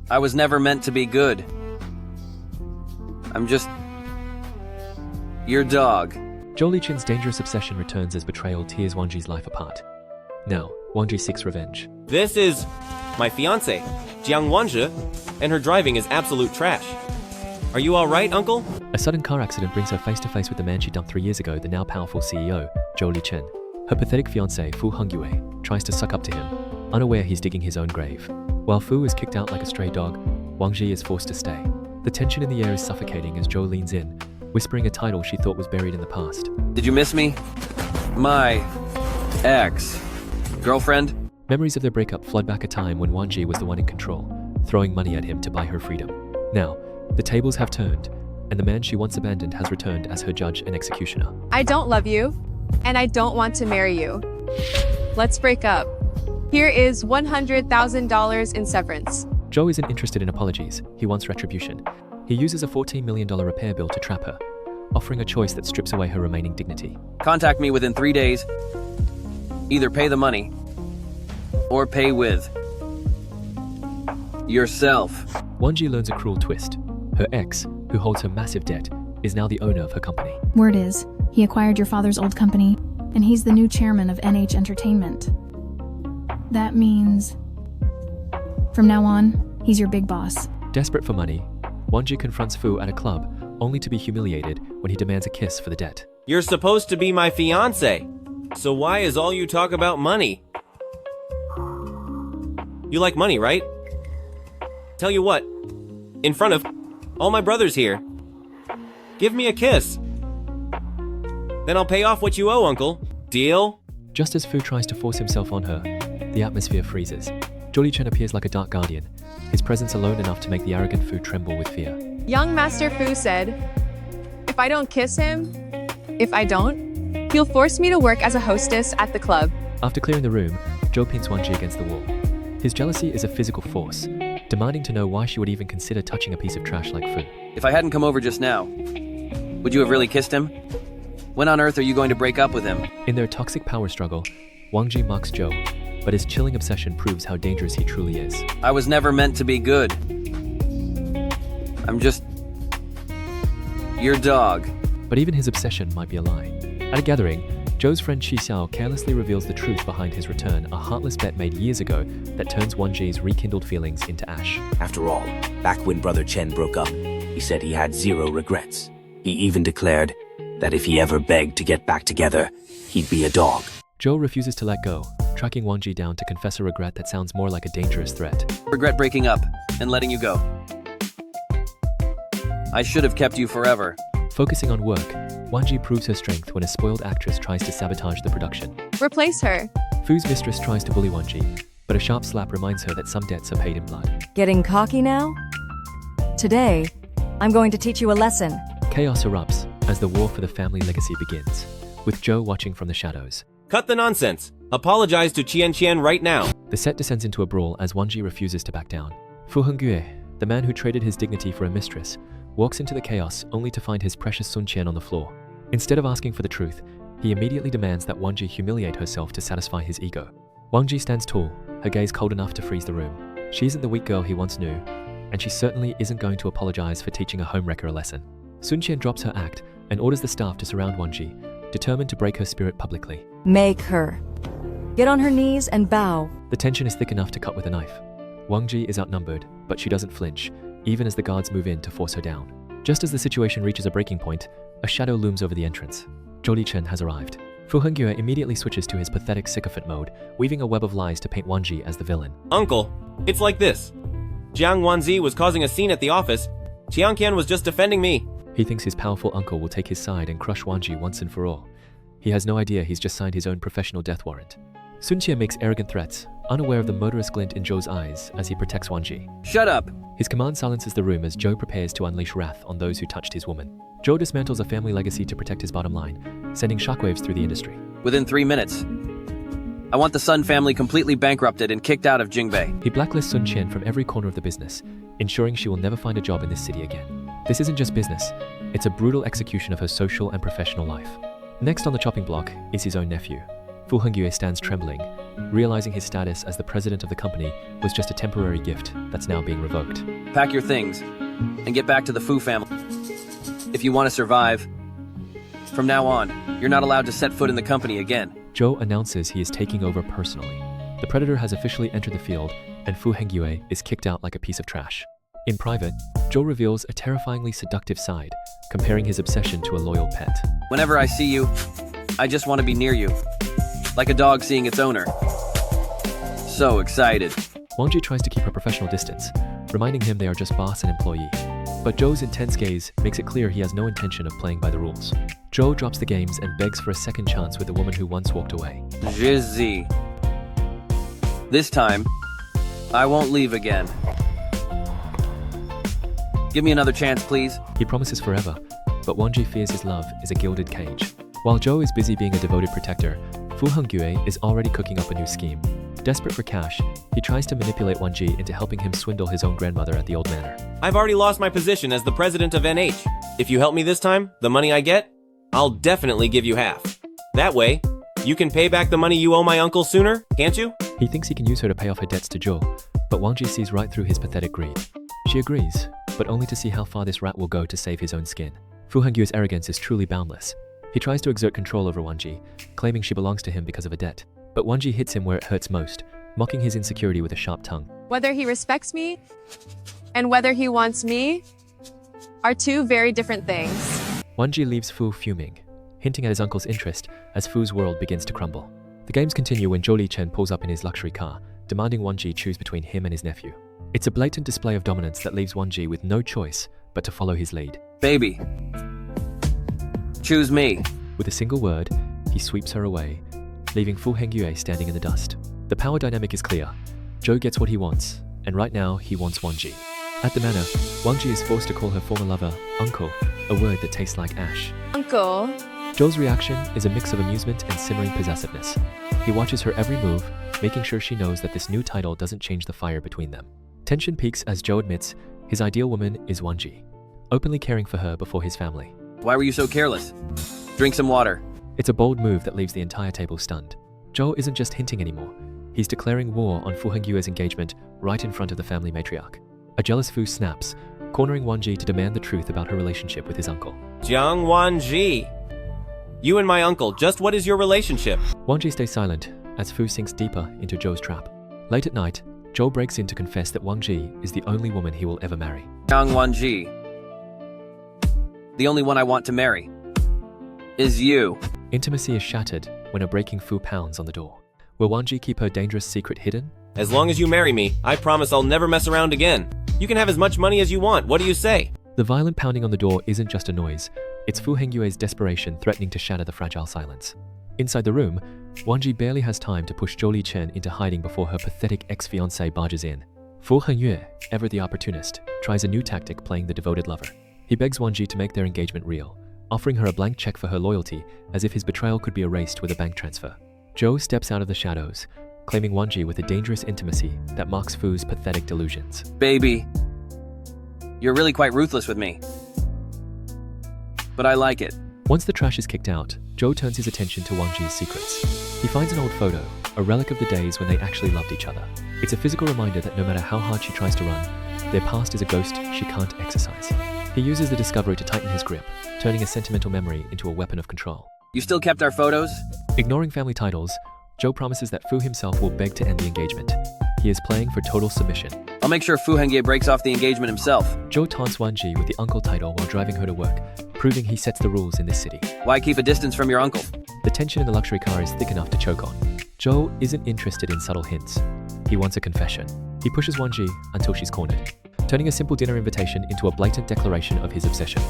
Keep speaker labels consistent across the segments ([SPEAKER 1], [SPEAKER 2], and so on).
[SPEAKER 1] I was never meant to be good. I'm just your dog.
[SPEAKER 2] Zhou Lichen's dangerous obsession returns as betrayal tears Wang Ji's life apart. Now, Wang Ji seeks revenge.
[SPEAKER 3] This is my fiancé, Jiang Wanzhe, and her driving is absolute trash. Are you alright, uncle?
[SPEAKER 2] A sudden car accident brings her face to face with the man she dumped 3 years ago, the now powerful CEO, Zhou Lichen. Her pathetic fiancé, Fu Hongyue, tries to suck up to him, unaware he's digging his own grave. While Fu is kicked out like a stray dog, Wang Ji is forced to stay. The tension in the air is suffocating as Zhou leans in, whispering a title she thought was buried in the past.
[SPEAKER 1] Did you miss me? My ex-girlfriend?
[SPEAKER 2] Memories of their breakup flood back a time when Wang Ji was the one in control, throwing money at him to buy her freedom. Now, the tables have turned, and the man she once abandoned has returned as her judge and executioner.
[SPEAKER 4] I don't love you, and I don't want to marry you. Let's break up. Here is $100,000 in severance.
[SPEAKER 2] Zhou isn't interested in apologies, he wants retribution. He uses a $14 million repair bill to trap her, offering a choice that strips away her remaining dignity.
[SPEAKER 1] Contact me within 3 days. Either pay the money, or pay with yourself.
[SPEAKER 2] Wang Ji learns a cruel twist. Her ex, who holds her massive debt, is now the owner of her company.
[SPEAKER 5] Word is, he acquired your father's old company, and he's the new chairman of NH Entertainment. That means, from now on, he's your big boss.
[SPEAKER 2] Desperate for money, Wang Ji confronts Fu at a club, only to be humiliated when he demands a kiss for the debt.
[SPEAKER 3] You're supposed to be my fiancé, so why is all you talk about money? You like money, right? Tell you what, in front of all my brothers here, give me a kiss. Then I'll pay off what you owe, uncle. Deal?
[SPEAKER 2] Just as Fu tries to force himself on her, the atmosphere freezes. Zhou Lichen appears like a dark guardian, his presence alone enough to make the arrogant Fu tremble with fear.
[SPEAKER 4] Young Master Fu said, if I don't kiss him, he'll force me to work as a hostess at the club.
[SPEAKER 2] After clearing the room, Zhou pins Wang Ji against the wall. His jealousy is a physical force, demanding to know why she would even consider touching a piece of trash like Fu.
[SPEAKER 1] If I hadn't come over just now, would you have really kissed him? When on earth are you going to break up with him?
[SPEAKER 2] In their toxic power struggle, Wang Ji mocks Zhou, but his chilling obsession proves how dangerous he truly is.
[SPEAKER 1] I was never meant to be good. I'm just your dog.
[SPEAKER 2] But even his obsession might be a lie. At a gathering, Zhou's friend Qi Xiao carelessly reveals the truth behind his return, a heartless bet made years ago that turns Wang Ji's rekindled feelings into ash.
[SPEAKER 6] After all, back when Brother Chen broke up, he said he had 0 regrets. He even declared that if he ever begged to get back together, he'd be a dog.
[SPEAKER 2] Zhou refuses to let go, tracking Wang Ji down to confess a regret that sounds more like a dangerous threat.
[SPEAKER 1] Regret breaking up and letting you go. I should have kept you forever.
[SPEAKER 2] Focusing on work, Wang Ji proves her strength when a spoiled actress tries to sabotage the production.
[SPEAKER 4] Replace her.
[SPEAKER 2] Fu's mistress tries to bully Wang Ji, but a sharp slap reminds her that some debts are paid in blood.
[SPEAKER 7] Getting cocky now? Today, I'm going to teach you a lesson.
[SPEAKER 2] Chaos erupts as the war for the family legacy begins, with Zhou watching from the shadows.
[SPEAKER 3] Cut the nonsense. Apologize to Qian right now.
[SPEAKER 2] The set descends into a brawl as Wang Ji refuses to back down. Fu Hongyue, the man who traded his dignity for a mistress, walks into the chaos only to find his precious Sun Qian on the floor. Instead of asking for the truth, he immediately demands that Wang Ji humiliate herself to satisfy his ego. Wang Ji stands tall, her gaze cold enough to freeze the room. She isn't the weak girl he once knew, and she certainly isn't going to apologize for teaching a homewrecker a lesson. Sun Qian drops her act and orders the staff to surround Wang Ji, determined to break her spirit publicly.
[SPEAKER 7] Make her. Get on her knees and bow.
[SPEAKER 2] The tension is thick enough to cut with a knife. Wang Ji is outnumbered, but she doesn't flinch, even as the guards move in to force her down. Just as the situation reaches a breaking point, a shadow looms over the entrance. Zhou Lichen has arrived. Fu Hongyue immediately switches to his pathetic sycophant mode, weaving a web of lies to paint Wang Ji as the villain.
[SPEAKER 3] Uncle, it's like this. Jiang Wanzi was causing a scene at the office. Qian was just defending me.
[SPEAKER 2] He thinks his powerful uncle will take his side and crush Wang Ji once and for all. He has no idea he's just signed his own professional death warrant. Sun Qian makes arrogant threats, unaware of the murderous glint in Zhou's eyes as he protects Wang Ji.
[SPEAKER 1] Shut up!
[SPEAKER 2] His command silences the room as Zhou prepares to unleash wrath on those who touched his woman. Zhou dismantles a family legacy to protect his bottom line, sending shockwaves through the industry.
[SPEAKER 1] Within 3 minutes. I want the Sun family completely bankrupted and kicked out of Jingbei.
[SPEAKER 2] He blacklists Sun Qian from every corner of the business, ensuring she will never find a job in this city again. This isn't just business, it's a brutal execution of her social and professional life. Next on the chopping block is his own nephew. Fu Hengyue stands trembling, realizing his status as the president of the company was just a temporary gift that's now being revoked.
[SPEAKER 1] Pack your things and get back to the Fu family. If you want to survive, from now on, you're not allowed to set foot in the company again.
[SPEAKER 2] Zhou announces he is taking over personally. The predator has officially entered the field, and Fu Hengyue is kicked out like a piece of trash. In private, Zhou reveals a terrifyingly seductive side, comparing his obsession to a loyal pet.
[SPEAKER 1] Whenever I see you, I just want to be near you, like a dog seeing its owner. So excited.
[SPEAKER 2] Wang Ji tries to keep her professional distance, reminding him they are just boss and employee. But Zhou's intense gaze makes it clear he has no intention of playing by the rules. Zhou drops the games and begs for a second chance with the woman who once walked away.
[SPEAKER 1] Jizzy. This time, I won't leave again. Give me another chance, please.
[SPEAKER 2] He promises forever, but Wang Ji fears his love is a gilded cage. While Zhou is busy being a devoted protector, Fu Hengyue is already cooking up a new scheme. Desperate for cash, he tries to manipulate Wang Ji into helping him swindle his own grandmother at the old manor.
[SPEAKER 3] I've already lost my position as the president of NH. If you help me this time, the money I get, I'll definitely give you half. That way, you can pay back the money you owe my uncle sooner, can't you?
[SPEAKER 2] He thinks he can use her to pay off her debts to Zhou, but Wang Ji sees right through his pathetic greed. She agrees, but only to see how far this rat will go to save his own skin. Fu Hengyue's arrogance is truly boundless. He tries to exert control over Wang Ji, claiming she belongs to him because of a debt. But Wang Ji hits him where it hurts most, mocking his insecurity with a sharp tongue.
[SPEAKER 4] Whether he respects me and whether he wants me are two very different things.
[SPEAKER 2] Wang Ji leaves Fu fuming, hinting at his uncle's interest as Fu's world begins to crumble. The games continue when Zhou Lichen pulls up in his luxury car, demanding Wang Ji choose between him and his nephew. It's a blatant display of dominance that leaves Wang Ji with no choice but to follow his lead.
[SPEAKER 1] Baby, choose me.
[SPEAKER 2] With a single word, he sweeps her away, leaving Fu Hengyue standing in the dust. The power dynamic is clear. Zhou gets what he wants, and right now he wants Wang Ji. At the manor, Wang Ji is forced to call her former lover uncle, a word that tastes like ash.
[SPEAKER 4] Uncle.
[SPEAKER 2] Zhou's reaction is a mix of amusement and simmering possessiveness. He watches her every move, making sure she knows that this new title doesn't change the fire between them. Tension peaks as Zhou admits his ideal woman is Wang Ji, openly caring for her before his family.
[SPEAKER 1] Why were you so careless? Drink some water.
[SPEAKER 2] It's a bold move that leaves the entire table stunned. Zhou isn't just hinting anymore. He's declaring war on Fu Hengyue's engagement right in front of the family matriarch. A jealous Fu snaps, cornering Wang Ji to demand the truth about her relationship with his uncle.
[SPEAKER 3] Jiang Wan Ji. You and my uncle, just what is your relationship?
[SPEAKER 2] Wang Ji stays silent as Fu sinks deeper into Zhou's trap. Late at night, Zhou breaks in to confess that Wang Ji is the only woman he will ever marry.
[SPEAKER 1] Yang Wan Ji. The only one I want to marry is you.
[SPEAKER 2] Intimacy is shattered when a breaking Fu pounds on the door. Will Wang Ji keep her dangerous secret hidden?
[SPEAKER 3] As long as you marry me, I promise I'll never mess around again. You can have as much money as you want. What do you say?
[SPEAKER 2] The violent pounding on the door isn't just a noise. It's Fu Hengyue's desperation threatening to shatter the fragile silence. Inside the room, Wang Ji barely has time to push Zhou Lichen into hiding before her pathetic ex-fiancé barges in. Fu Hengyue, ever the opportunist, tries a new tactic playing the devoted lover. He begs Wang Ji to make their engagement real, offering her a blank check for her loyalty as if his betrayal could be erased with a bank transfer. Zhou steps out of the shadows, claiming Wang Ji with a dangerous intimacy that mocks Fu's pathetic delusions.
[SPEAKER 1] Baby, you're really quite ruthless with me. But I like it.
[SPEAKER 2] Once the trash is kicked out, Zhou turns his attention to Wang Ji's secrets. He finds an old photo, a relic of the days when they actually loved each other. It's a physical reminder that no matter how hard she tries to run, their past is a ghost she can't exorcise. He uses the discovery to tighten his grip, turning a sentimental memory into a weapon of control.
[SPEAKER 1] You still kept our photos?
[SPEAKER 2] Ignoring family titles, Zhou promises that Fu himself will beg to end the engagement. He is playing for total submission.
[SPEAKER 1] I'll make sure Fu Hengyue breaks off the engagement himself.
[SPEAKER 2] Zhou taunts Wang Ji with the uncle title while driving her to work, proving he sets the rules in this city.
[SPEAKER 1] Why keep a distance from your uncle?
[SPEAKER 2] The tension in the luxury car is thick enough to choke on. Zhou isn't interested in subtle hints. He wants a confession. He pushes Wang Ji until she's cornered, turning a simple dinner invitation into a blatant declaration of his obsession.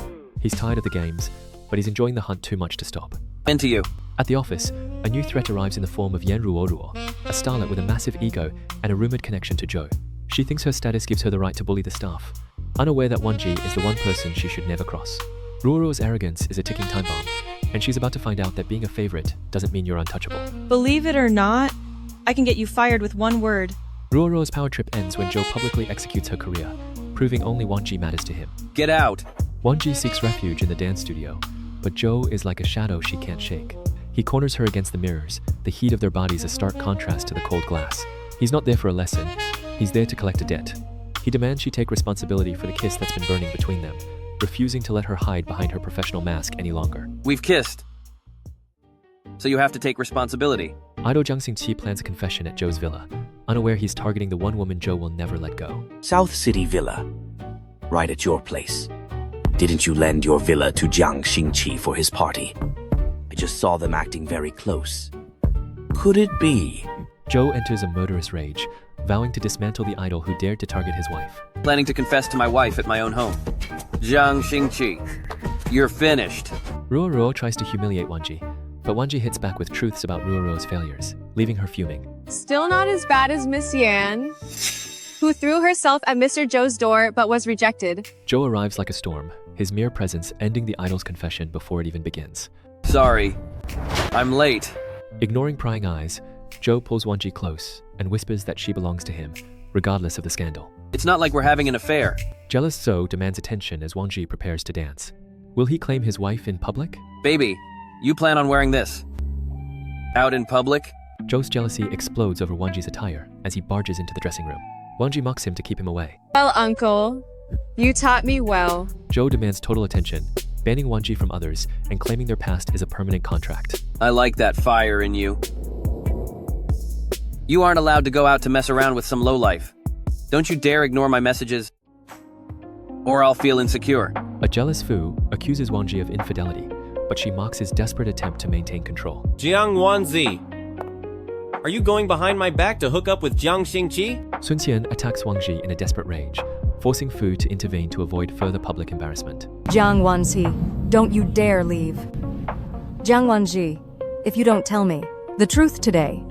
[SPEAKER 2] He's tired of the games, but he's enjoying the hunt too much to stop.
[SPEAKER 1] Into you.
[SPEAKER 2] At the office, a new threat arrives in the form of Yan Ruoruo, a starlet with a massive ego and a rumored connection to Zhou. She thinks her status gives her the right to bully the staff, unaware that Wang Ji is the one person she should never cross. Ruoruo's arrogance is a ticking time bomb, and she's about to find out that being a favorite doesn't mean you're untouchable.
[SPEAKER 8] Believe it or not, I can get you fired with one word.
[SPEAKER 2] Ruoruo's power trip ends when Zhou publicly executes her career, proving only Wang Ji matters to him.
[SPEAKER 1] Get out.
[SPEAKER 2] Wang Ji seeks refuge in the dance studio, but Zhou is like a shadow she can't shake. He corners her against the mirrors, the heat of their bodies a stark contrast to the cold glass. He's not there for a lesson, he's there to collect a debt. He demands she take responsibility for the kiss that's been burning between them, refusing to let her hide behind her professional mask any longer.
[SPEAKER 1] We've kissed. So you have to take responsibility.
[SPEAKER 2] Idol Jiang Xingqi plans a confession at Joe's villa, unaware he's targeting the one woman Joe will never let go.
[SPEAKER 6] South City Villa. Right at your place. Didn't you lend your villa to Jiang Xingqi for his party? I just saw them acting very close. Could it be?
[SPEAKER 2] Joe enters a murderous rage, vowing to dismantle the idol who dared to target his wife.
[SPEAKER 1] Planning to confess to my wife at my own home. Jiang Xingqi, you're finished.
[SPEAKER 2] Ruoruo tries to humiliate Wanji, but Wanji hits back with truths about Ruoruo's failures, leaving her fuming.
[SPEAKER 4] Still not as bad as Miss Yan, who threw herself at Mr. Joe's door but was rejected.
[SPEAKER 2] Joe arrives like a storm, his mere presence ending the idol's confession before it even begins.
[SPEAKER 1] Sorry, I'm late.
[SPEAKER 2] Ignoring prying eyes, Joe pulls Wanji close and whispers that she belongs to him, regardless of the scandal.
[SPEAKER 1] It's not like we're having an affair.
[SPEAKER 2] Jealous So demands attention as Wanji prepares to dance. Will he claim his wife in public?
[SPEAKER 1] Baby, you plan on wearing this? Out in public?
[SPEAKER 2] Joe's jealousy explodes over Wanji's attire as he barges into the dressing room. Wanji mocks him to keep him away.
[SPEAKER 4] Well, uncle, you taught me well.
[SPEAKER 2] Joe demands total attention, banning Wanji from others and claiming their past is a permanent contract.
[SPEAKER 1] I like that fire in you. You aren't allowed to go out to mess around with some lowlife. Don't you dare ignore my messages, or I'll feel insecure.
[SPEAKER 2] A jealous Fu accuses Wanji of infidelity, but she mocks his desperate attempt to maintain control.
[SPEAKER 3] Jiang Wanzi, are you going behind my back to hook up with Jiang Xingqi?
[SPEAKER 2] Sun Qian attacks Wang Ji in a desperate rage, forcing Fu to intervene to avoid further public embarrassment.
[SPEAKER 7] Jiang Wanzi, don't you dare leave. Jiang Wanji, if you don't tell me the truth today,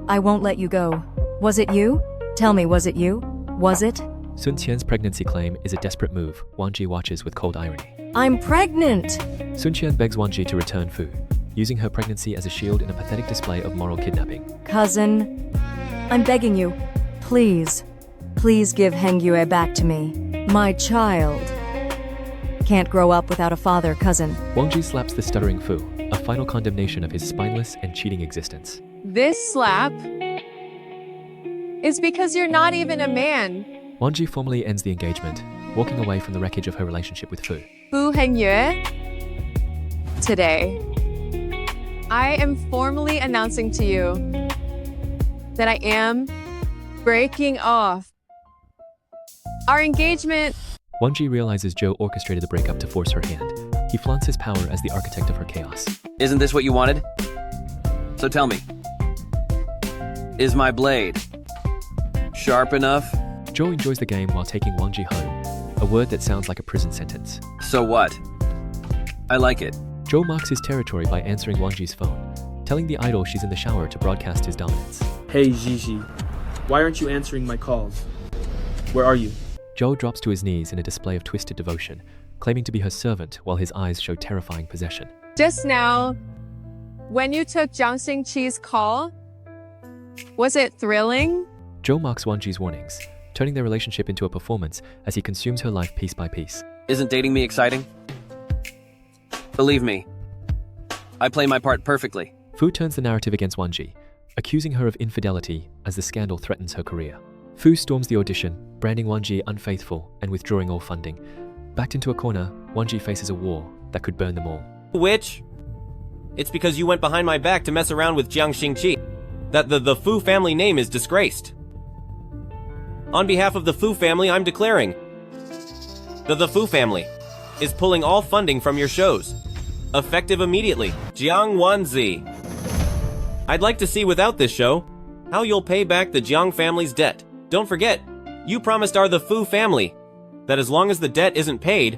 [SPEAKER 7] I won't let you go. Was it you? Tell me, was it you? Was it?
[SPEAKER 2] Sun Qian's pregnancy claim is a desperate move Wang Ji watches with cold irony.
[SPEAKER 7] I'm pregnant!
[SPEAKER 2] Sun Qian begs Wang Ji to return Fu, using her pregnancy as a shield in a pathetic display of moral kidnapping.
[SPEAKER 7] Cousin, I'm begging you, please, please give Heng Yue back to me. My child can't grow up without a father, cousin.
[SPEAKER 2] Wang Ji slaps the stuttering Fu, a final condemnation of his spineless and cheating existence.
[SPEAKER 4] This slap is because you're not even a man.
[SPEAKER 2] Wang Ji formally ends the engagement, walking away from the wreckage of her relationship with Fu.
[SPEAKER 4] Fu Hengyue, today, I am formally announcing to you that I am breaking off our engagement.
[SPEAKER 2] Wang Ji realizes Joe orchestrated the breakup to force her hand. He flaunts his power as the architect of her chaos.
[SPEAKER 1] Isn't this what you wanted? So tell me, is my blade sharp enough?
[SPEAKER 2] Joe enjoys the game while taking Wang Ji home, a word that sounds like a prison sentence.
[SPEAKER 1] So what? I like it.
[SPEAKER 2] Joe marks his territory by answering Wang Ji's phone, telling the idol she's in the shower to broadcast his dominance.
[SPEAKER 9] Hey Gigi, why aren't you answering my calls? Where are you?
[SPEAKER 2] Joe drops to his knees in a display of twisted devotion, claiming to be her servant while his eyes show terrifying possession.
[SPEAKER 4] Just now, when you took Jiang Xingqi's call, was it thrilling?
[SPEAKER 2] Joe mocks Wang Ji's warnings, turning their relationship into a performance as he consumes her life piece by piece.
[SPEAKER 1] Isn't dating me exciting? Believe me, I play my part perfectly.
[SPEAKER 2] Fu turns the narrative against Wang Ji, accusing her of infidelity as the scandal threatens her career. Fu storms the audition, branding Wang Ji unfaithful and withdrawing all funding. Backed into a corner, Wang Ji faces a war that could burn them all.
[SPEAKER 3] Which? It's because you went behind my back to mess around with Jiang Xingqi that the Fu family name is disgraced. On behalf of the Fu family, I'm declaring the Fu family is pulling all funding from your shows, effective immediately. Jiang Wanzi, I'd like to see without this show how you'll pay back the Jiang family's debt. Don't forget, you promised the Fu family that as long as the debt isn't paid,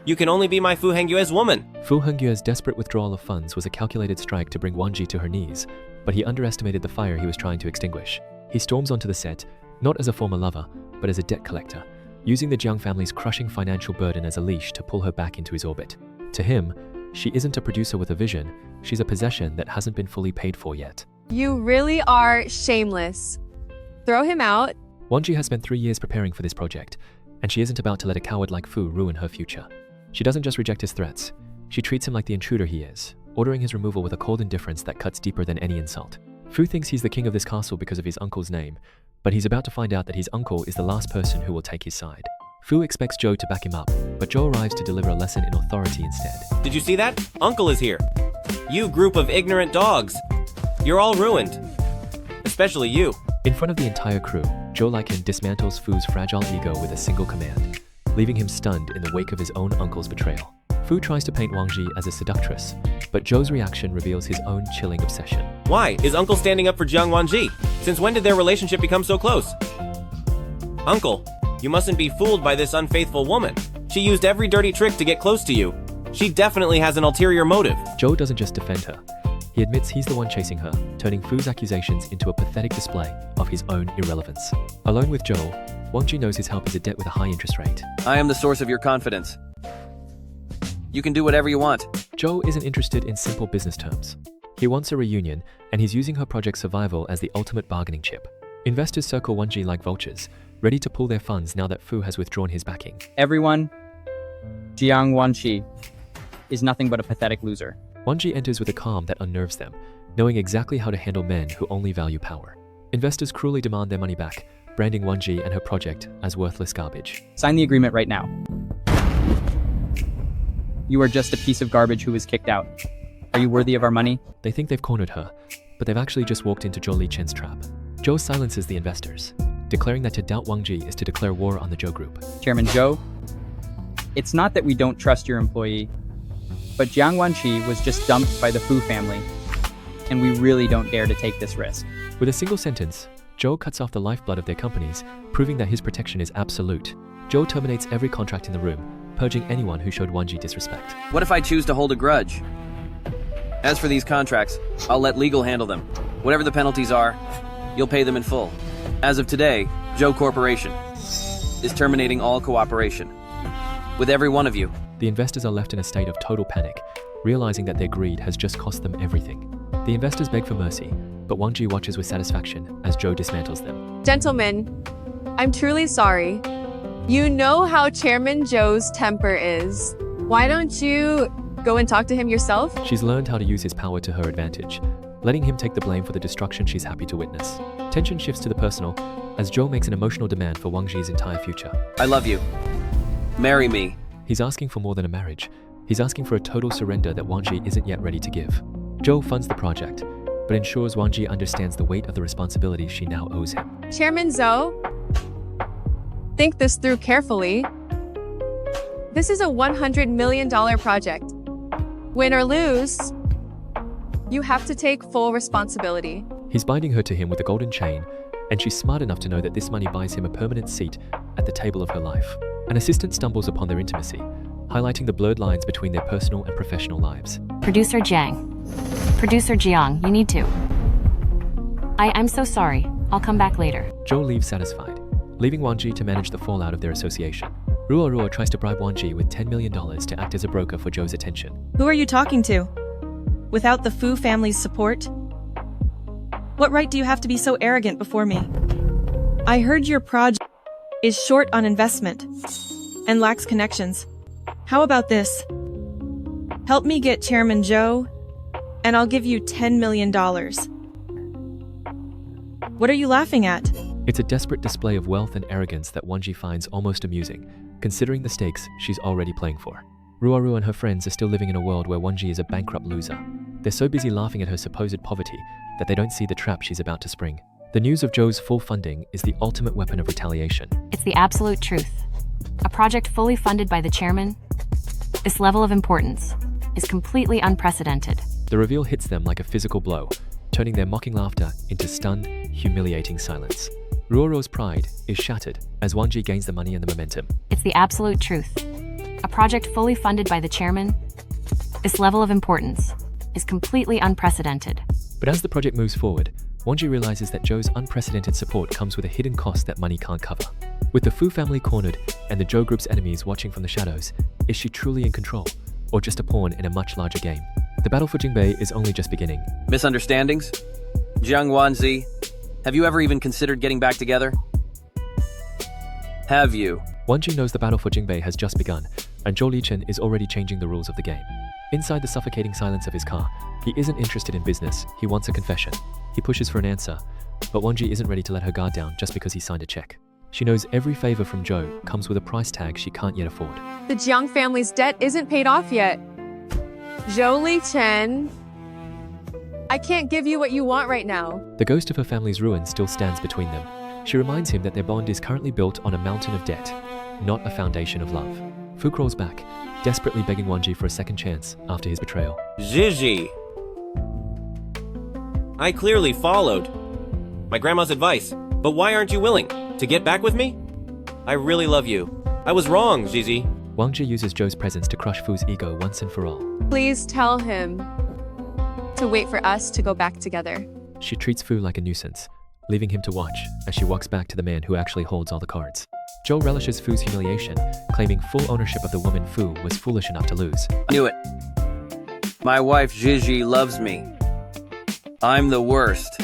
[SPEAKER 3] you can only be my Fu Hengyue's woman.
[SPEAKER 2] Fu Hengyue's desperate withdrawal of funds was a calculated strike to bring Wang Ji to her knees, but he underestimated the fire he was trying to extinguish. He storms onto the set, not as a former lover, but as a debt collector, using the Jiang family's crushing financial burden as a leash to pull her back into his orbit. To him, she isn't a producer with a vision, she's a possession that hasn't been fully paid for yet.
[SPEAKER 4] You really are shameless. Throw him out.
[SPEAKER 2] Wang Ji has spent 3 years preparing for this project, and she isn't about to let a coward like Fu ruin her future. She doesn't just reject his threats, she treats him like the intruder he is, ordering his removal with a cold indifference that cuts deeper than any insult. Fu thinks he's the king of this castle because of his uncle's name, but he's about to find out that his uncle is the last person who will take his side. Fu expects Joe to back him up, but Joe arrives to deliver a lesson in authority instead.
[SPEAKER 3] Did you see that? Uncle is here. You group of ignorant dogs. You're all ruined. Especially you.
[SPEAKER 2] In front of the entire crew, Joe Lycan dismantles Fu's fragile ego with a single command, leaving him stunned in the wake of his own uncle's betrayal. Fu tries to paint Wang Ji as a seductress, but Joe's reaction reveals his own chilling obsession.
[SPEAKER 3] Why is Uncle standing up for Jiang Wanji? Since when did their relationship become so close? Uncle, you mustn't be fooled by this unfaithful woman. She used every dirty trick to get close to you. She definitely has an ulterior motive.
[SPEAKER 2] Joe doesn't just defend her. He admits he's the one chasing her, turning Fu's accusations into a pathetic display of his own irrelevance. Alone with Joe, Wang Ji knows his help is a debt with a high interest rate.
[SPEAKER 1] I am the source of your confidence. You can do whatever you want.
[SPEAKER 2] Joe isn't interested in simple business terms. He wants a reunion, and he's using her project survival as the ultimate bargaining chip. Investors circle Wang Ji like vultures, ready to pull their funds now that Fu has withdrawn his backing.
[SPEAKER 10] Everyone, Jiang Wanqi is nothing but a pathetic loser.
[SPEAKER 2] Wang Ji enters with a calm that unnerves them, knowing exactly how to handle men who only value power. Investors cruelly demand their money back, branding Wang Ji and her project as worthless garbage.
[SPEAKER 10] Sign the agreement right now. You are just a piece of garbage who was kicked out. Are you worthy of our money?
[SPEAKER 2] They think they've cornered her, but they've actually just walked into Zhou Lichen's trap. Zhou silences the investors, declaring that to doubt Wang Ji is to declare war on the Zhou group.
[SPEAKER 10] Chairman Zhou, it's not that we don't trust your employee, but Jiang Wanqi was just dumped by the Fu family, and we really don't dare to take this risk.
[SPEAKER 2] With a single sentence, Zhou cuts off the lifeblood of their companies, proving that his protection is absolute. Zhou terminates every contract in the room, purging anyone who showed Wang Ji disrespect.
[SPEAKER 1] What if I choose to hold a grudge? As for these contracts, I'll let legal handle them. Whatever the penalties are, you'll pay them in full. As of today, Zhou Corporation is terminating all cooperation with every one of you.
[SPEAKER 2] The investors are left in a state of total panic, realizing that their greed has just cost them everything. The investors beg for mercy, but Wang Ji watches with satisfaction as Zhou dismantles them.
[SPEAKER 4] Gentlemen, I'm truly sorry. You know how Chairman Zhou's temper is. Why don't you go and talk to him yourself?
[SPEAKER 2] She's learned how to use his power to her advantage, letting him take the blame for the destruction she's happy to witness. Tension shifts to the personal as Zhou makes an emotional demand for Wang Ji's entire future.
[SPEAKER 1] I love you. Marry me.
[SPEAKER 2] He's asking for more than a marriage. He's asking for a total surrender that Wang Ji isn't yet ready to give. Zhou funds the project, but ensures Wang Ji understands the weight of the responsibility she now owes him.
[SPEAKER 4] Chairman Zhou, think this through carefully. This is a $100 million project. Win or lose, you have to take full responsibility.
[SPEAKER 2] He's binding her to him with a golden chain, and she's smart enough to know that this money buys him a permanent seat at the table of her life. An assistant stumbles upon their intimacy, highlighting the blurred lines between their personal and professional lives.
[SPEAKER 11] Producer Jiang. Producer Jiang, you need to. I'm so sorry. I'll come back later.
[SPEAKER 2] Zhou leaves satisfied, leaving Wang Ji to manage the fallout of their association. Ruo tries to bribe Wang Ji with $10 million to act as a broker for Zhou's attention.
[SPEAKER 8] Who are you talking to? Without the Fu family's support? What right do you have to be so arrogant before me? I heard your project is short on investment and lacks connections. How about this? Help me get Chairman Zhou, and I'll give you $10 million. What are you laughing at?
[SPEAKER 2] It's a desperate display of wealth and arrogance that Wang Ji finds almost amusing, considering the stakes she's already playing for. Ruo and her friends are still living in a world where Wang Ji is a bankrupt loser. They're so busy laughing at her supposed poverty that they don't see the trap she's about to spring. The news of Zhou's full funding is the ultimate weapon of retaliation.
[SPEAKER 11] It's the absolute truth. A project fully funded by the chairman? This level of importance is completely unprecedented.
[SPEAKER 2] The reveal hits them like a physical blow, turning their mocking laughter into stunned, humiliating silence. Ruoro's pride is shattered as Wang Ji gains the money and the momentum.
[SPEAKER 11] It's the absolute truth. A project fully funded by the chairman? This level of importance is completely unprecedented.
[SPEAKER 2] But as the project moves forward, Wang Ji realizes that Zhou's unprecedented support comes with a hidden cost that money can't cover. With the Fu family cornered and the Zhou group's enemies watching from the shadows, is she truly in control, or just a pawn in a much larger game? The battle for Jingbei is only just beginning.
[SPEAKER 1] Misunderstandings? Jiang Wanzi, have you ever even considered getting back together? Have you?
[SPEAKER 2] Wang Ji knows the battle for Jingbei has just begun, and Zhou Lichen is already changing the rules of the game. Inside the suffocating silence of his car, he isn't interested in business, he wants a confession. He pushes for an answer, but Wonji isn't ready to let her guard down just because he signed a check. She knows every favor from Joe comes with a price tag she can't yet afford.
[SPEAKER 4] The Jiang family's debt isn't paid off yet. Jolie Chen, I can't give you what you want right now.
[SPEAKER 2] The ghost of her family's ruin still stands between them. She reminds him that their bond is currently built on a mountain of debt, not a foundation of love. Fu crawls back, desperately begging Wonji for a second chance after his betrayal.
[SPEAKER 3] Gigi. I clearly followed my grandma's advice, but why aren't you willing to get back with me? I really love you. I was wrong, Gigi.
[SPEAKER 2] Wang Ji uses Joe's presence to crush Fu's ego once and for all.
[SPEAKER 4] Please tell him to wait for us to go back together.
[SPEAKER 2] She treats Fu like a nuisance, leaving him to watch as she walks back to the man who actually holds all the cards. Joe relishes Fu's humiliation, claiming full ownership of the woman Fu was foolish enough to lose.
[SPEAKER 1] I knew it. My wife Gigi loves me. I'm the worst.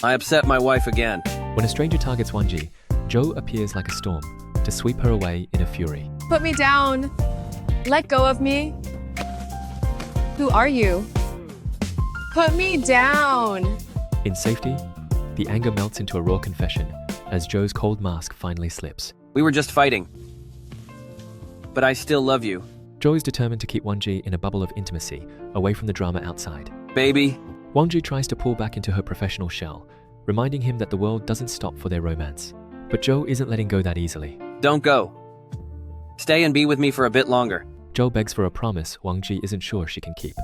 [SPEAKER 1] I upset my wife again.
[SPEAKER 2] When a stranger targets Wang Ji, Joe appears like a storm to sweep her away in a fury.
[SPEAKER 4] Put me down. Let go of me. Who are you? Put me down.
[SPEAKER 2] In safety, the anger melts into a raw confession as Joe's cold mask finally slips.
[SPEAKER 1] We were just fighting. But I still love you.
[SPEAKER 2] Joe is determined to keep Wang Ji in a bubble of intimacy, away from the drama outside.
[SPEAKER 1] Baby.
[SPEAKER 2] Wang Ji tries to pull back into her professional shell, reminding him that the world doesn't stop for their romance. But Joe isn't letting go that easily.
[SPEAKER 1] Don't go. Stay and be with me for a bit longer.
[SPEAKER 2] Joe begs for a promise Wang Ji isn't sure she can keep,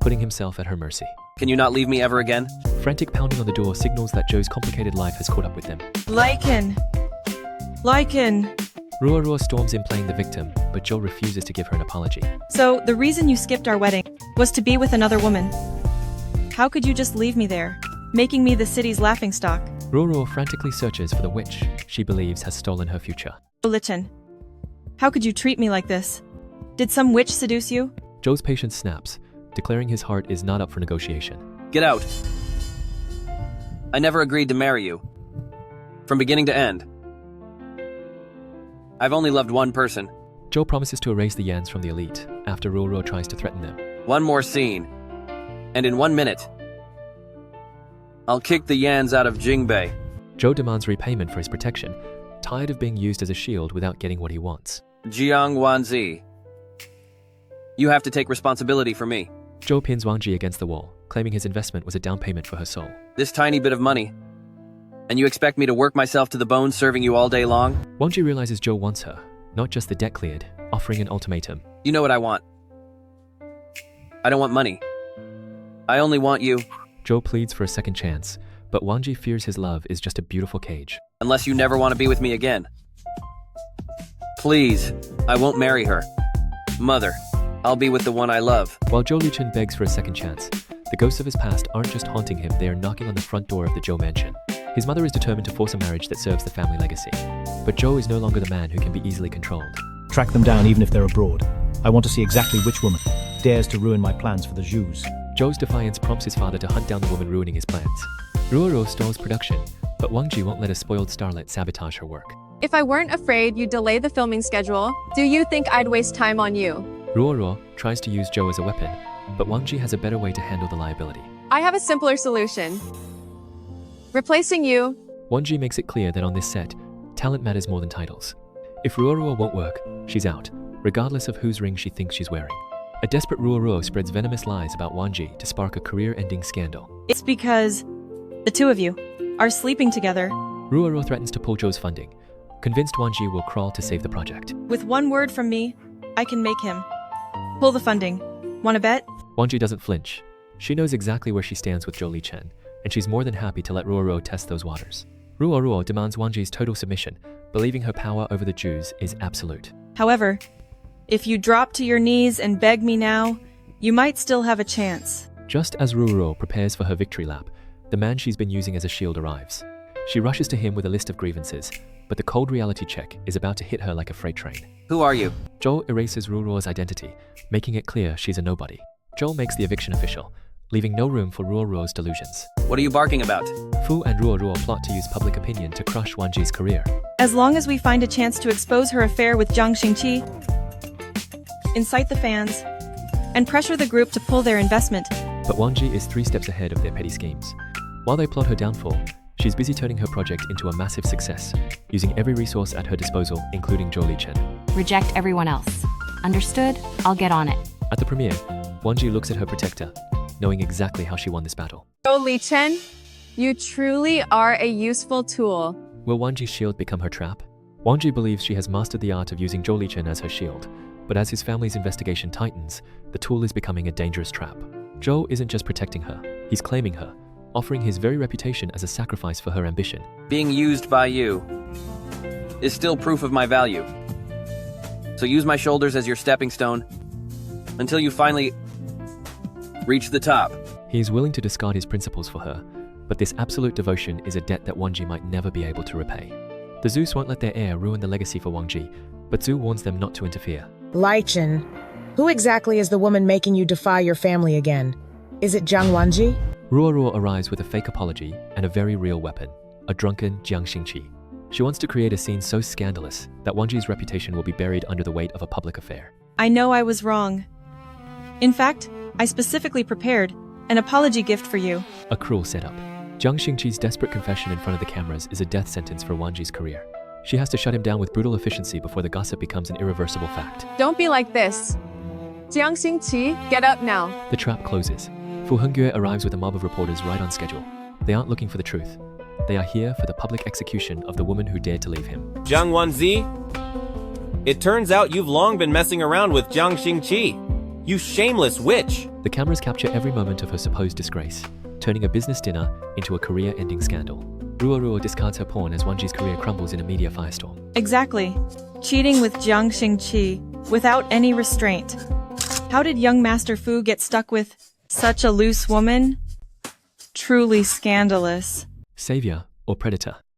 [SPEAKER 2] putting himself at her mercy.
[SPEAKER 1] Can you not leave me ever again?
[SPEAKER 2] Frantic pounding on the door signals that Joe's complicated life has caught up with them.
[SPEAKER 8] Lycan.
[SPEAKER 2] Ruo storms in playing the victim, but Joe refuses to give her an apology.
[SPEAKER 8] So, the reason you skipped our wedding was to be with another woman. How could you just leave me there, making me the city's laughingstock?
[SPEAKER 2] Ruo frantically searches for the witch she believes has stolen her future.
[SPEAKER 8] Lichen. How could you treat me like this? Did some witch seduce you?
[SPEAKER 2] Joe's patience snaps, declaring his heart is not up for negotiation.
[SPEAKER 1] Get out. I never agreed to marry you. From beginning to end. I've only loved one person.
[SPEAKER 2] Joe promises to erase the Yans from the elite after Ruo tries to threaten them.
[SPEAKER 1] One more scene. And in 1 minute, I'll kick the Yans out of Jingbei.
[SPEAKER 2] Joe demands repayment for his protection, tired of being used as a shield without getting what he wants.
[SPEAKER 1] Jiang Wanzi. You have to take responsibility for me.
[SPEAKER 2] Joe pins Wang Ji against the wall, claiming his investment was a down payment for her soul.
[SPEAKER 1] This tiny bit of money. And you expect me to work myself to the bone serving you all day long?
[SPEAKER 2] Wang Ji realizes Joe wants her, not just the debt cleared, offering an ultimatum.
[SPEAKER 1] You know what I want. I don't want money. I only want you.
[SPEAKER 2] Joe pleads for a second chance, but Wang Ji fears his love is just a beautiful cage.
[SPEAKER 1] Unless you never want to be with me again. Please, I won't marry her. Mother, I'll be with the one I love.
[SPEAKER 2] While Zhou Lichen begs for a second chance, the ghosts of his past aren't just haunting him, they are knocking on the front door of the Zhou mansion. His mother is determined to force a marriage that serves the family legacy. But Zhou is no longer the man who can be easily controlled.
[SPEAKER 12] Track them down even if they're abroad. I want to see exactly which woman dares to ruin my plans for the Zhous.
[SPEAKER 2] Zhou's defiance prompts his father to hunt down the woman ruining his plans. Ruoro stalls production, but Wang Ji won't let a spoiled starlet sabotage her work.
[SPEAKER 4] If I weren't afraid you'd delay the filming schedule, do you think I'd waste time on you?
[SPEAKER 2] Ruoro tries to use Zhou as a weapon, but Wang Ji has a better way to handle the liability.
[SPEAKER 4] I have a simpler solution. Replacing you.
[SPEAKER 2] Wang Ji makes it clear that on this set, talent matters more than titles. If Ruoro won't work, she's out, regardless of whose ring she thinks she's wearing. A desperate Ruoro spreads venomous lies about Wang Ji to spark a career-ending scandal.
[SPEAKER 8] It's because the two of you are sleeping together.
[SPEAKER 2] Ruoro threatens to pull Zhou's funding, convinced Wang Ji will crawl to save the project.
[SPEAKER 8] With one word from me, I can make him pull the funding. Wanna bet?
[SPEAKER 2] Wang Ji doesn't flinch. She knows exactly where she stands with Zhou Lichen, and she's more than happy to let Ruoro test those waters. Ruoro demands Wang Ji's total submission, believing her power over the Jews is absolute.
[SPEAKER 8] However, if you drop to your knees and beg me now, you might still have a chance.
[SPEAKER 2] Just as Ruoro prepares for her victory lap, the man she's been using as a shield arrives. She rushes to him with a list of grievances, but the cold reality check is about to hit her like a freight train.
[SPEAKER 1] Who are you?
[SPEAKER 2] Zhou erases Ruoro's identity, making it clear she's a nobody. Zhou makes the eviction official, leaving no room for Ruoro's delusions.
[SPEAKER 1] What are you barking about?
[SPEAKER 2] Fu and Ruoro plot to use public opinion to crush Wang Ji's career.
[SPEAKER 8] As long as we find a chance to expose her affair with Zhang Xingqi, incite the fans, and pressure the group to pull their investment.
[SPEAKER 2] But Wang Ji is 3 steps ahead of their petty schemes. While they plot her downfall, she's busy turning her project into a massive success, using every resource at her disposal, including Zhou Lichen.
[SPEAKER 11] Reject everyone else. Understood? I'll get on it.
[SPEAKER 2] At the premiere, Wang Ji looks at her protector, knowing exactly how she won this battle.
[SPEAKER 4] Oh, Li Chen, you truly are a useful tool.
[SPEAKER 2] Will Wang Ji's shield become her trap? Wang Ji believes she has mastered the art of using Zhou Lichen as her shield, but as his family's investigation tightens, the tool is becoming a dangerous trap. Zhou isn't just protecting her, he's claiming her, offering his very reputation as a sacrifice for her ambition.
[SPEAKER 1] Being used by you is still proof of my value. So use my shoulders as your stepping stone until you finally reach the top.
[SPEAKER 2] He is willing to discard his principles for her, but this absolute devotion is a debt that Wang Ji might never be able to repay. The Zeus won't let their heir ruin the legacy for Wang Ji, but Zhu warns them not to interfere.
[SPEAKER 13] Lichen, who exactly is the woman making you defy your family again? Is it Jiang Wanji?
[SPEAKER 2] Ruo arrives with a fake apology and a very real weapon, a drunken Jiang Xingqi. She wants to create a scene so scandalous that Wang Ji's reputation will be buried under the weight of a public affair.
[SPEAKER 8] I know I was wrong. In fact, I specifically prepared an apology gift for you.
[SPEAKER 2] A cruel setup. Jiang Xingqi's desperate confession in front of the cameras is a death sentence for Wang Ji's career. She has to shut him down with brutal efficiency before the gossip becomes an irreversible fact.
[SPEAKER 4] Don't be like this. Jiang Xingqi, get up now.
[SPEAKER 2] The trap closes. Fu Hengye arrives with a mob of reporters right on schedule. They aren't looking for the truth. They are here for the public execution of the woman who dared to leave him.
[SPEAKER 3] Jiang Wanzi, it turns out you've long been messing around with Jiang Xingqi. You shameless witch!
[SPEAKER 2] The cameras capture every moment of her supposed disgrace, turning a business dinner into a career-ending scandal. Ruo discards her pawn as Wang Ji's career crumbles in a media firestorm.
[SPEAKER 8] Exactly. Cheating with Jiang Xingqi without any restraint. How did young Master Fu get stuck with such a loose woman? Truly scandalous.
[SPEAKER 2] Savior or predator?